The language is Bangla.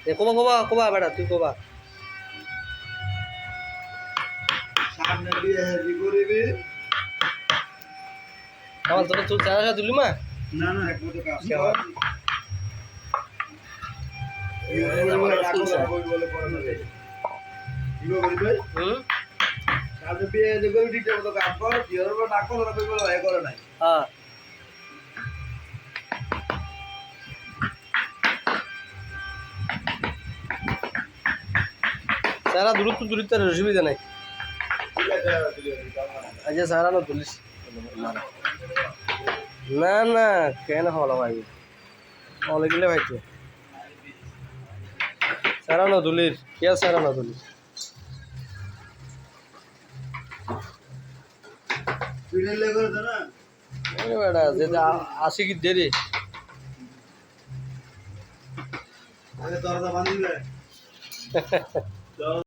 কবা কবা কবা বেটা তুই কবা সামনে বিয়ে হেজি করিবি আমার তোর তুই চারা তুলি মা না না একমতো কাজ কেমন? কর আমার ডাকো স্কুল না কই বলে পড়া যাবে ইগো করিবে হুম সামনে বিয়ে হেজি করিবি ঠিক মতো কাজ কর বিয়ের পর ডাকো না কই বলে ভয় করে নাই হ্যাঁ সারা দূরত্ব দূরত্বের অসুবিধা নাই ঠিক আছে আচ্ছা সারা না তুলিস না না কেন হলো ভাই হলে গেলে ভাই তো সারা না তুলির কে সারা না তুলিস পিড়ে লেগে করে না বেটা যেটা আসি কি দেরি আগে দরজা বাঁধিলে